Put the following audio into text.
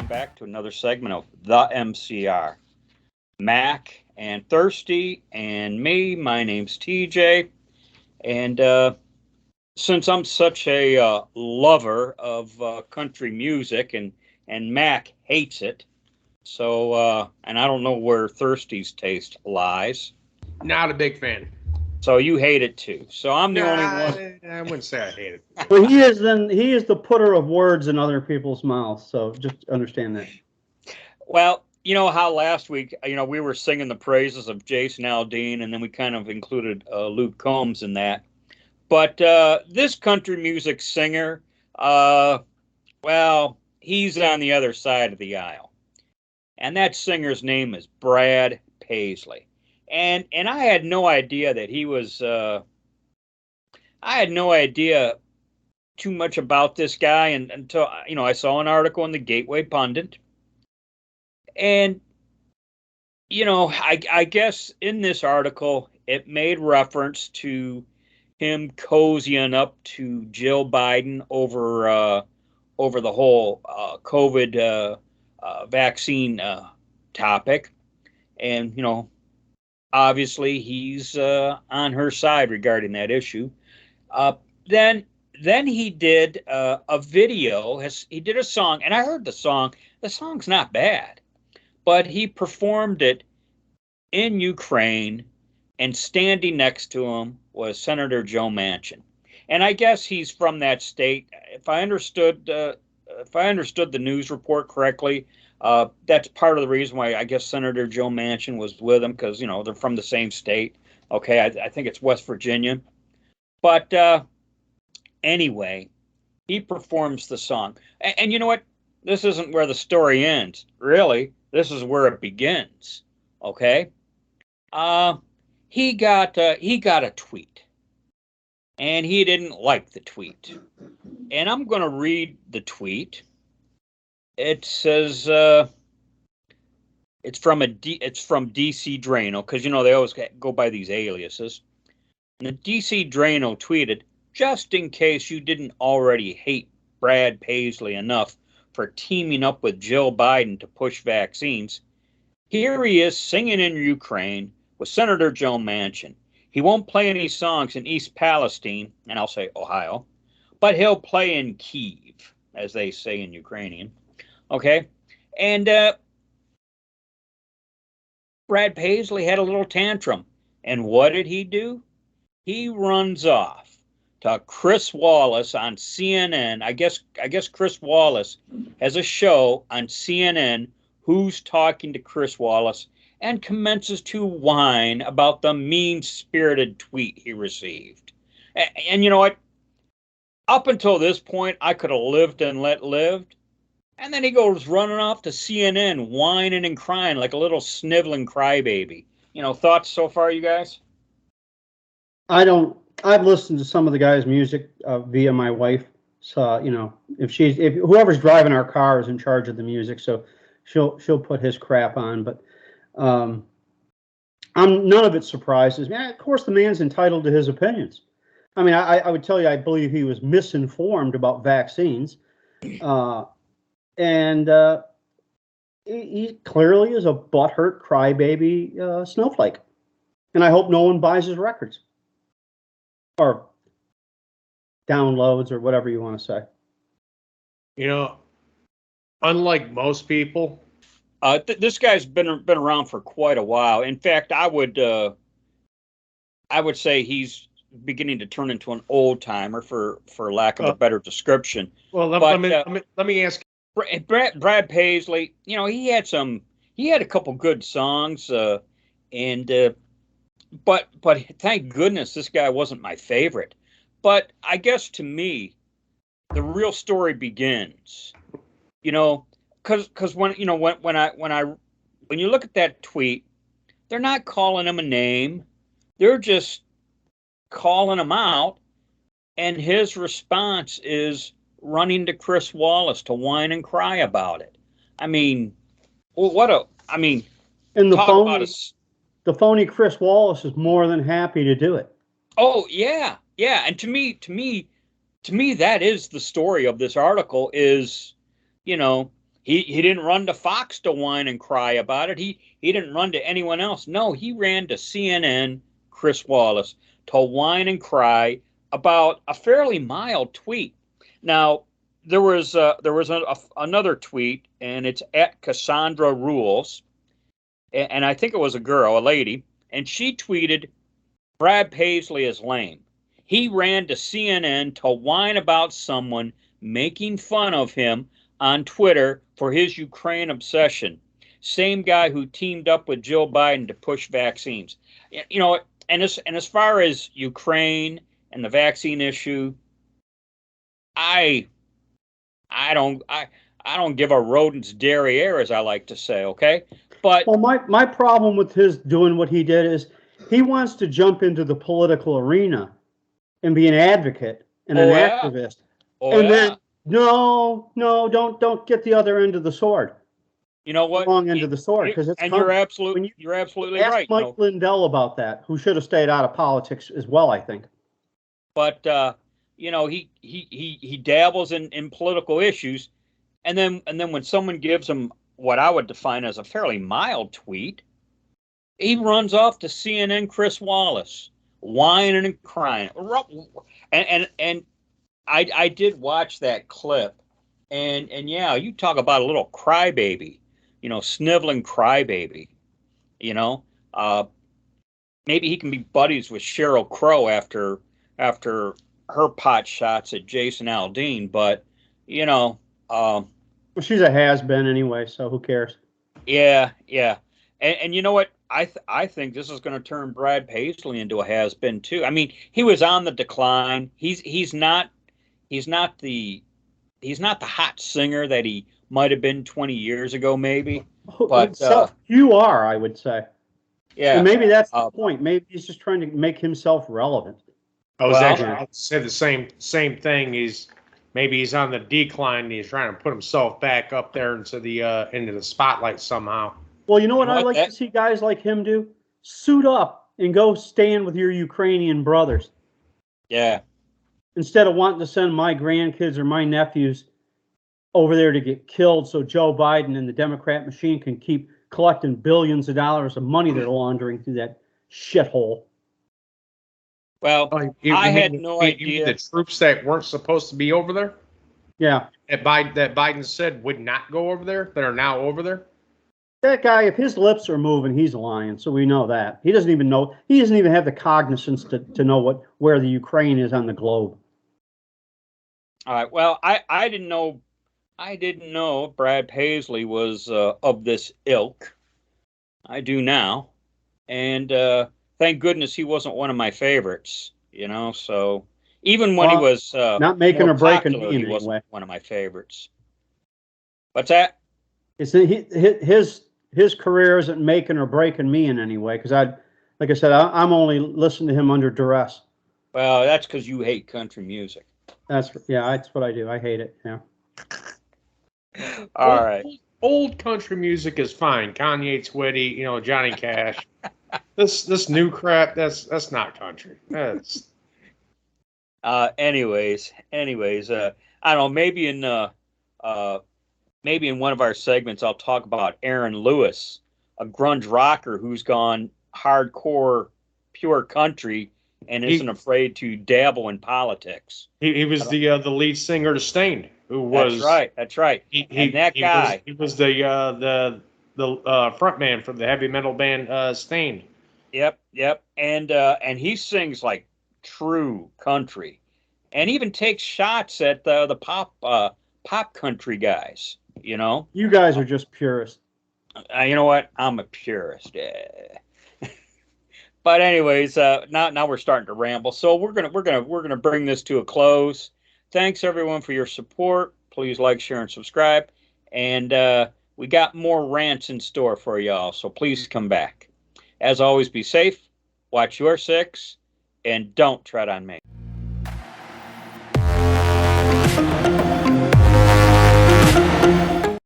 Back to another segment of the MCR. Mac and Thirsty and me. My name's TJ. And since I'm such a lover of country music and Mac hates it, so and I don't know where Thirsty's taste lies. Not a big fan. So you hate it too. So I'm the only one. I wouldn't say I hate it. Well, he is the putter of words in other people's mouths. So just understand that. Well, you know how last week, we were singing the praises of Jason Aldean, and then we kind of included Luke Combs in that. But this country music singer, well, he's on the other side of the aisle. And that singer's name is Brad Paisley. And I had no idea that he was, I had no idea too much about this guy until, I saw an article in the Gateway Pundit. And, I guess in this article, it made reference to him cozying up to Jill Biden over the whole COVID vaccine topic. And, obviously he's on her side regarding that issue. Then he did a video. He did a song, and I heard the song. The song's not bad, but he performed it in Ukraine, and standing next to him was Senator Joe Manchin. And I guess he's from that state. If I understood the news report correctly, that's part of the reason why I guess Senator Joe Manchin was with him, because, they're from the same state. Okay, I think it's West Virginia. But anyway, he performs the song. And you know what? This isn't where the story ends. Really, this is where it begins. Okay? He got a tweet. And he didn't like the tweet. And I'm going to read the tweet. It says it's from DC Drano, because they always go by these aliases. And the DC Drano tweeted, "Just in case you didn't already hate Brad Paisley enough for teaming up with Jill Biden to push vaccines, here he is singing in Ukraine with Senator Joe Manchin. He won't play any songs in East Palestine," and I'll say Ohio, "but he'll play in Kyiv," as they say in Ukrainian. Okay, and Brad Paisley had a little tantrum, and what did he do? He runs off to Chris Wallace on CNN. I guess Chris Wallace has a show on CNN, Who's Talking to Chris Wallace, and commences to whine about the mean-spirited tweet he received. And you know what? Up until this point, I could have lived and let lived. And then he goes running off to CNN, whining and crying like a little sniveling crybaby. Thoughts so far, you guys? I've listened to some of the guy's music via my wife. So, if whoever's driving our car is in charge of the music, so she'll put his crap on. But none of it surprises me. Of course, the man's entitled to his opinions. I mean, I would tell you, I believe he was misinformed about vaccines. And he clearly is a butthurt crybaby snowflake. And I hope no one buys his records or downloads or whatever you want to say. Unlike most people, this guy's been around for quite a while. In fact, I would say he's beginning to turn into an old timer, for lack of a better description. Well, let me ask. Brad Paisley, he had a couple good songs, but thank goodness this guy wasn't my favorite. But I guess to me, the real story begins, because when you look at that tweet, they're not calling him a name, they're just calling him out, and his response is running to Chris Wallace to whine and cry about it. I mean, and the the phony Chris Wallace is more than happy to do it. Oh yeah, yeah. And to me, that is the story of this article. Is, you know, he didn't run to Fox to whine and cry about it. He didn't run to anyone else. No, he ran to CNN, Chris Wallace, to whine and cry about a fairly mild tweet. Now, there was another tweet, and it's at Cassandra Rules, and I think it was a girl, a lady, and she tweeted, "Brad Paisley is lame. He ran to CNN to whine about someone making fun of him on Twitter for his Ukraine obsession. Same guy who teamed up with Joe Biden to push vaccines." You know, and as far as Ukraine and the vaccine issue, I don't give a rodent's derriere, as I like to say. Okay, but well, my problem with his doing what he did is he wants to jump into the political arena and be an advocate and an activist, then no, don't get the other end of the sword. You know what? The wrong end of the sword, because it's and you're absolutely ask right. Mike Lindell about that, who should have stayed out of politics as well, I think. But you know, he dabbles in political issues, and then when someone gives him what I would define as a fairly mild tweet, he runs off to CNN Chris Wallace, whining and crying. And I did watch that clip, and yeah, you talk about a little crybaby, you know, sniveling crybaby, you know. Maybe he can be buddies with Sheryl Crow after her pot shots at Jason Aldean, but you know, well, she's a has-been anyway, so who cares? Yeah. And you know what? I think this is going to turn Brad Paisley into a has-been too. I mean, he was on the decline. He's not the hot singer that he might have been 20 years ago, maybe. But you are, I would say. Yeah. And maybe that's the point. Maybe he's just trying to make himself relevant. I was actually I'd say the same thing. Maybe he's on the decline and he's trying to put himself back up there into the spotlight somehow. Well, you know what I like to see guys like him do? Suit up and go stand with your Ukrainian brothers. Yeah. Instead of wanting to send my grandkids or my nephews over there to get killed so Joe Biden and the Democrat machine can keep collecting billions of dollars of money they're laundering through that shithole. Well, I had no idea. The troops that weren't supposed to be over there? Yeah. That Biden said would not go over there, that are now over there? That guy, if his lips are moving, he's lying. So we know that. He doesn't even know. He doesn't even have the cognizance to know where the Ukraine is on the globe. All right. Well, I didn't know Brad Paisley was of this ilk. I do now. And thank goodness he wasn't one of my favorites, you know. So even when he was not making or breaking me he wasn't one of my favorites. What's that? It's his career isn't making or breaking me in any way, because like I said, I'm only listening to him under duress. Well, that's because you hate country music. That's what I do. I hate it. Yeah. All right. Old country music is fine. Kanye's witty, you know, Johnny Cash. This new crap, that's not country. That's. Anyways, I don't know. Maybe in one of our segments, I'll talk about Aaron Lewis, a grunge rocker who's gone hardcore, pure country, and isn't afraid to dabble in politics. He was the lead singer to Stained, who was that's right. He was the front man for the heavy metal band Stained. Yep, and he sings like true country, and even takes shots at the pop country guys. You know, you guys are just purists. You know what? I'm a purist. Yeah. But anyways, now we're starting to ramble. So we're gonna bring this to a close. Thanks everyone for your support. Please like, share, and subscribe. And we got more rants in store for y'all. So please come back. As always, be safe. Watch your six, and don't tread on me.